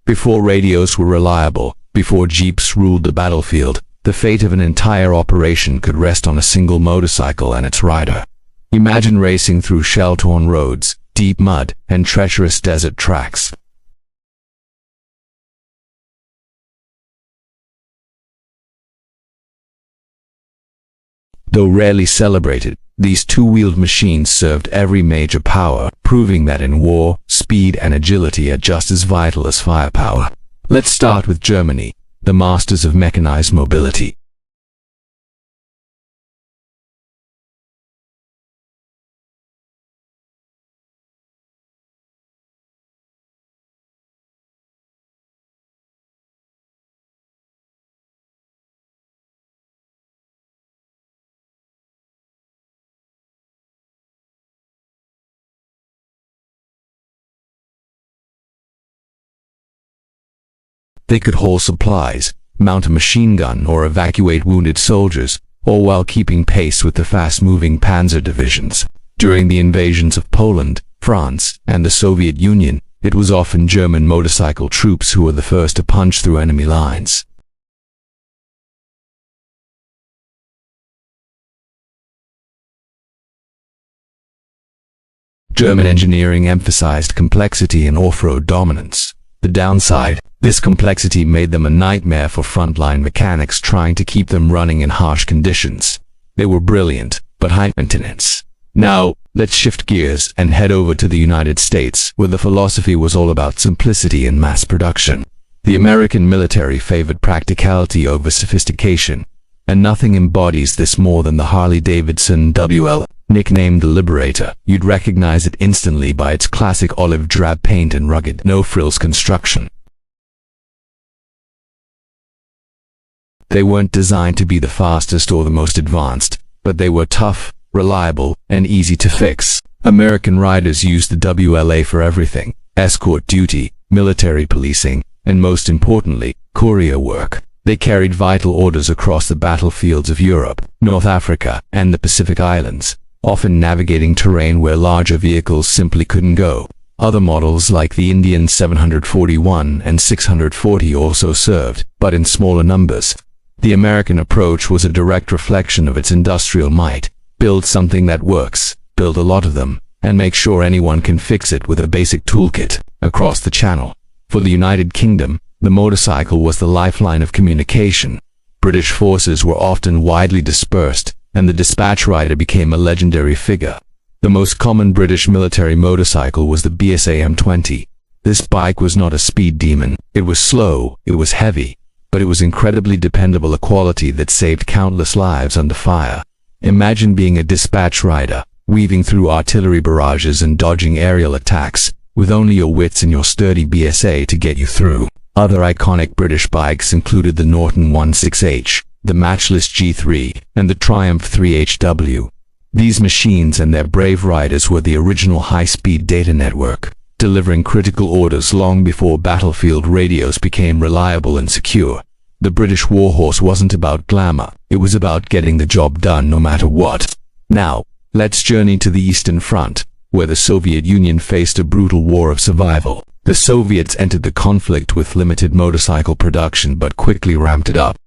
Before radios were reliable, before jeeps ruled the battlefield, the fate of an entire operation could rest on a single motorcycle and its rider. Imagine racing through shell-torn roads, deep mud, and treacherous desert tracks. Though rarely celebrated, these two-wheeled machines served every major power, proving that in war, speed and agility are just as vital as firepower. Let's start with Germany, the masters of mechanized mobility. They could haul supplies, mount a machine gun, or evacuate wounded soldiers, all while keeping pace with the fast-moving panzer divisions. During the invasions of Poland, France, and the Soviet Union, it was often German motorcycle troops who were the first to punch through enemy lines. German engineering emphasized complexity and off-road dominance. The downside, this complexity made them a nightmare for frontline mechanics trying to keep them running in harsh conditions. They were brilliant, but high maintenance. Now, let's shift gears and head over to the United States, where the philosophy was all about simplicity and mass production. The American military favored practicality over sophistication, and nothing embodies this more than the Harley-Davidson WLA. Nicknamed the Liberator, you'd recognize it instantly by its classic olive drab paint and rugged, no-frills construction. They weren't designed to be the fastest or the most advanced, but they were tough, reliable, and easy to fix. American riders used the WLA for everything: escort duty, military policing, and most importantly, courier work. They carried vital orders across the battlefields of Europe, North Africa, and the Pacific Islands, often navigating terrain where larger vehicles simply couldn't go. Other models like the Indian 741 and 640 also served, but in smaller numbers. The American approach was a direct reflection of its industrial might: build something that works, build a lot of them, and make sure anyone can fix it with a basic toolkit. Across the channel, for the United Kingdom, the motorcycle was the lifeline of communication. British forces were often widely dispersed, and the dispatch rider became a legendary figure. The most common British military motorcycle was the BSA M20. This bike was not a speed demon. It was slow, it was heavy, but it was incredibly dependable, a quality that saved countless lives under fire. Imagine being a dispatch rider, weaving through artillery barrages and dodging aerial attacks, with only your wits and your sturdy BSA to get you through. Other iconic British bikes included the Norton 16H, the matchless G3, and the Triumph 3HW. These machines and their brave riders were the original high-speed data network, delivering critical orders long before battlefield radios became reliable and secure. The British warhorse wasn't about glamour, it was about getting the job done no matter what. Now, let's journey to the Eastern Front, where the Soviet Union faced a brutal war of survival. The Soviets entered the conflict with limited motorcycle production but quickly ramped it up.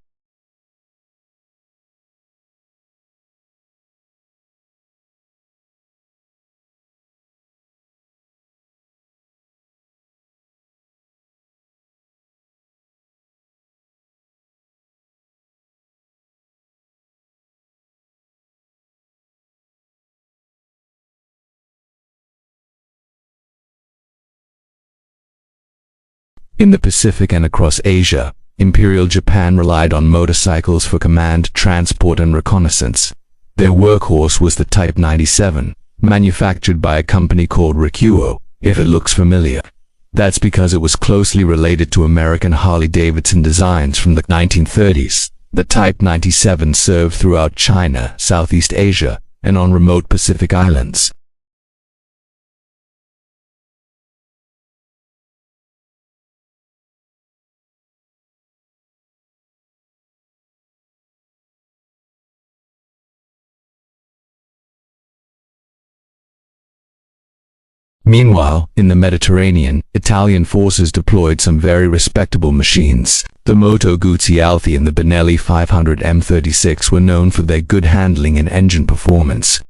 In the Pacific and across Asia, Imperial Japan relied on motorcycles for command, transport, and reconnaissance. Their workhorse was the Type 97, manufactured by a company called Rikuo. If it looks familiar, that's because it was closely related to American Harley-Davidson designs from the 1930s. The Type 97 served throughout China, Southeast Asia, and on remote Pacific islands. Meanwhile, in the Mediterranean, Italian forces deployed some very respectable machines. The Moto Guzzi Alfi and the Benelli 500 M36 were known for their good handling and engine performance.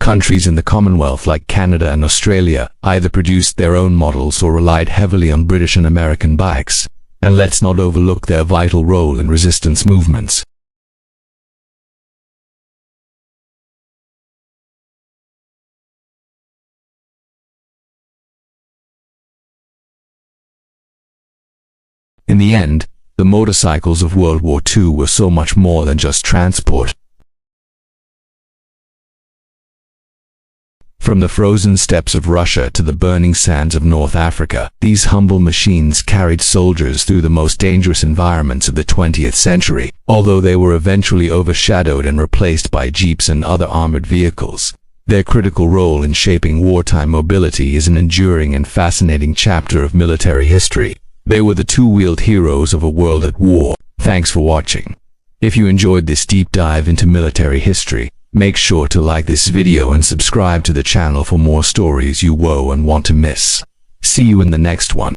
Countries in the Commonwealth like Canada and Australia either produced their own models or relied heavily on British and American bikes. And let's not overlook their vital role in resistance movements. In the end, the motorcycles of World War II were so much more than just transport. From the frozen steppes of Russia to the burning sands of North Africa, these humble machines carried soldiers through the most dangerous environments of the 20th century. Although they were eventually overshadowed and replaced by jeeps and other armored vehicles, their critical role in shaping wartime mobility is an enduring and fascinating chapter of military history. They were the two-wheeled heroes of a world at war. Thanks for watching. If you enjoyed this deep dive into military history, make sure to like this video and subscribe to the channel for more stories you won't want to miss. See you in the next one.